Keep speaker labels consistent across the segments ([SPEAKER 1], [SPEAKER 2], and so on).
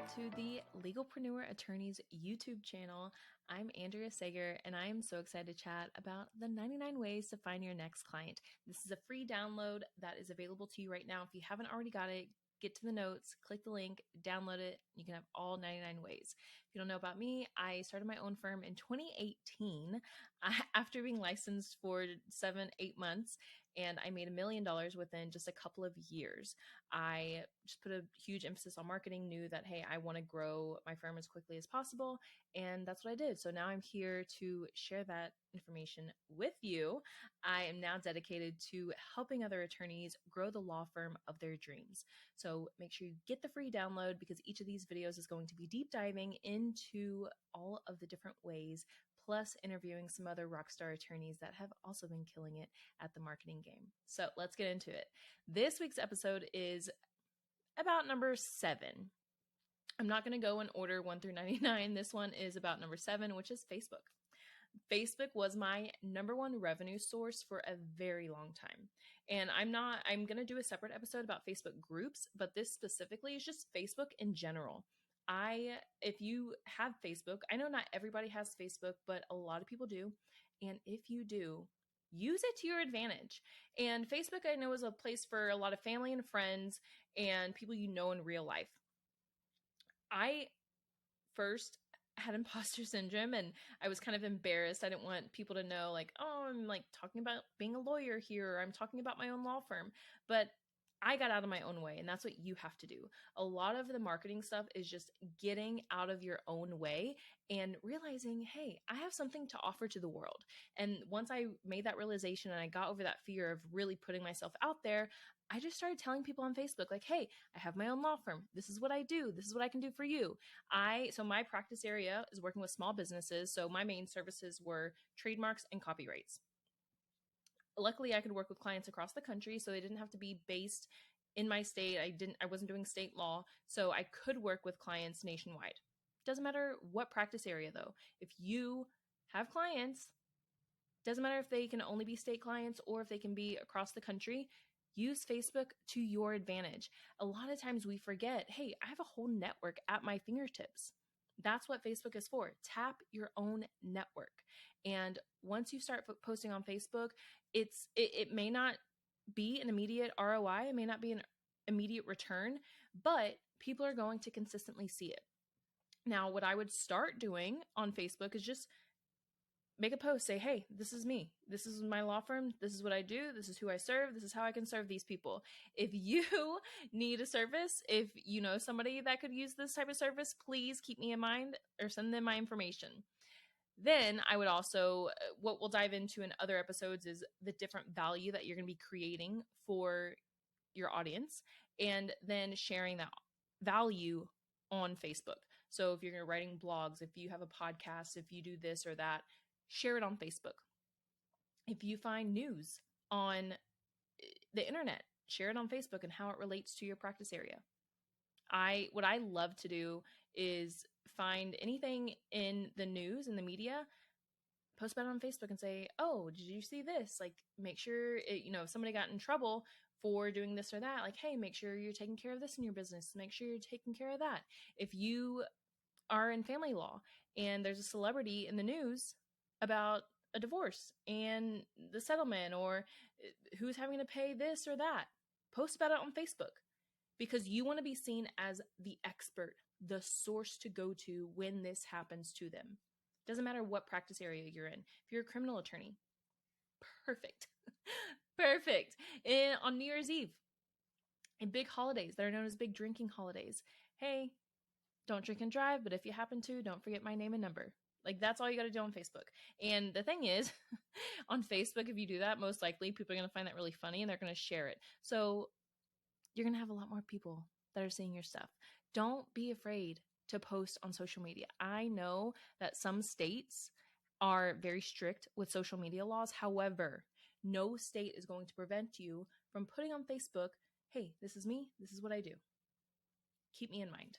[SPEAKER 1] back to the Legalpreneur Attorneys YouTube channel. I'm Andrea Sager, and I am so excited to chat about the 99 ways to find your next client. This is a free download that is available to you right now. If you haven't already got it, get to the notes, click the link, download it. You can have all 99 ways. If you don't know about me, I started my own firm in 2018 after being licensed for 7-8 months, and I made $1 million within just a couple of years. I just put a huge emphasis on marketing, knew that, hey, I want to grow my firm as quickly as possible. And that's what I did. So now I'm here to share that information with you. I am now dedicated to helping other attorneys grow the law firm of their dreams. So make sure you get the free download, because each of these videos is going to be deep diving into all of the different ways, plus interviewing some other rockstar attorneys that have also been killing it at the marketing game. So let's get into it. This week's episode is about number 7. I'm not going to go in order 1 through 99. This one is about number 7, which is Facebook. Facebook was my number 1 revenue source for a very long time. And I'm going to do a separate episode about Facebook groups, but this specifically is just Facebook in general. If you have Facebook, I know not everybody has Facebook, but a lot of people do. And if you do, use it to your advantage. And Facebook, I know, is a place for a lot of family and friends and people you know in real life. I first had imposter syndrome, and I was kind of embarrassed. I didn't want people to know, like, oh, I'm like talking about being a lawyer here, or I'm talking about my own law firm. But I got out of my own way, and that's what you have to do. A lot of the marketing stuff is just getting out of your own way and realizing, hey, I have something to offer to the world. And once I made that realization and I got over that fear of really putting myself out there, I just started telling people on Facebook, like, hey, I have my own law firm. This is what I do. This is what I can do for you. So my practice area is working with small businesses. So my main services were trademarks and copyrights. Luckily, I could work with clients across the country, so they didn't have to be based in my state. I wasn't doing state law, so I could work with clients nationwide. Doesn't matter what practice area, though. If you have clients, doesn't matter if they can only be state clients or if they can be across the country, use Facebook to your advantage. A lot of times we forget, hey, I have a whole network at my fingertips. That's what Facebook is for. Tap your own network. And once you start posting on Facebook, it may not be an immediate ROI. It may not be an immediate return, but people are going to consistently see it. Now, what I would start doing on Facebook is just make a post, say, hey, this is me. This is my law firm. This is what I do. This is who I serve. This is how I can serve these people. If you need a service, if you know somebody that could use this type of service, please keep me in mind or send them my information. Then I would also, what we'll dive into in other episodes is the different value that you're going to be creating for your audience, and then sharing that value on Facebook. So if you're writing blogs, if you have a podcast, if you do this or that, share it on Facebook. If you find news on the internet, share it on Facebook and how it relates to your practice area. What I love to do is find anything in the news, in the media, post about it on Facebook and say, oh, did you see this? Like, make sure if somebody got in trouble for doing this or that, like, hey, make sure you're taking care of this in your business. Make sure you're taking care of that. If you are in family law and there's a celebrity in the news about a divorce and the settlement, or who's having to pay this or that, post about it on Facebook, because you want to be seen as the expert, the source to go to when this happens to them. Doesn't matter what practice area you're in. If you're a criminal attorney, perfect. Perfect. And on New Year's Eve, in big holidays that are known as big drinking holidays, hey, don't drink and drive, but if you happen to, don't forget my name and number. Like, that's all you got to do on Facebook. And the thing is, on Facebook, if you do that, most likely people are going to find that really funny and they're going to share it. So you're going to have a lot more people that are seeing your stuff. Don't be afraid to post on social media. I know that some states are very strict with social media laws. However, no state is going to prevent you from putting on Facebook, hey, this is me. This is what I do. Keep me in mind.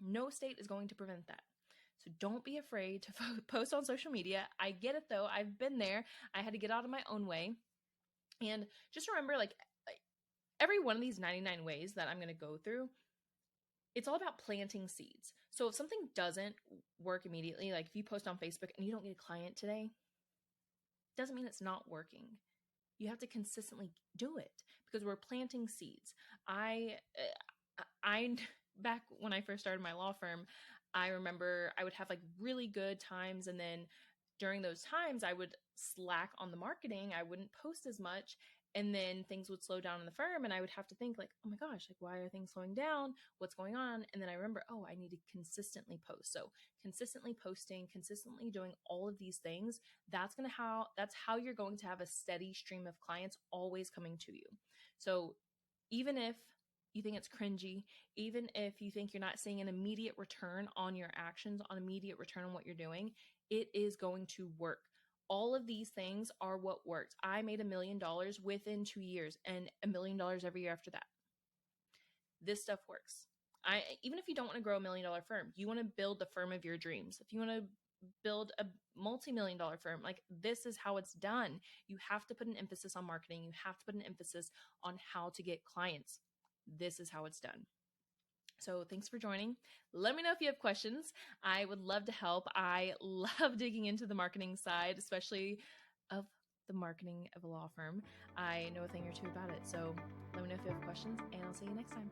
[SPEAKER 1] No state is going to prevent that. So don't be afraid to post on social media. I get it, though. I've been there. I had to get out of my own way. And just remember, like every one of these 99 ways that I'm going to go through, it's all about planting seeds. So if something doesn't work immediately, like if you post on Facebook and you don't get a client today, doesn't mean it's not working. You have to consistently do it because we're planting seeds. I back when I first started my law firm, I remember I would have like really good times, and then during those times I would slack on the marketing. I wouldn't post as much, and then things would slow down in the firm, and I would have to think like, oh my gosh, like why are things slowing down? What's going on? And then I remember, oh, I need to consistently post. So consistently posting, consistently doing all of these things, that's how you're going to have a steady stream of clients always coming to you. So even if you think it's cringy, even if you think you're not seeing an immediate return on your actions, on immediate return on what you're doing, it is going to work. All of these things are what worked. I made $1 million within 2 years and $1 million every year after that. This stuff works. Even if you don't want to grow $1 million firm, you want to build the firm of your dreams. If you want to build a multi-million dollar firm, like this is how it's done. You have to put an emphasis on marketing. You have to put an emphasis on how to get clients. This is how it's done. So thanks for joining. Let me know if you have questions. I would love to help. I love digging into the marketing side, especially of the marketing of a law firm. I know a thing or two about it. So let me know if you have questions, and I'll see you next time.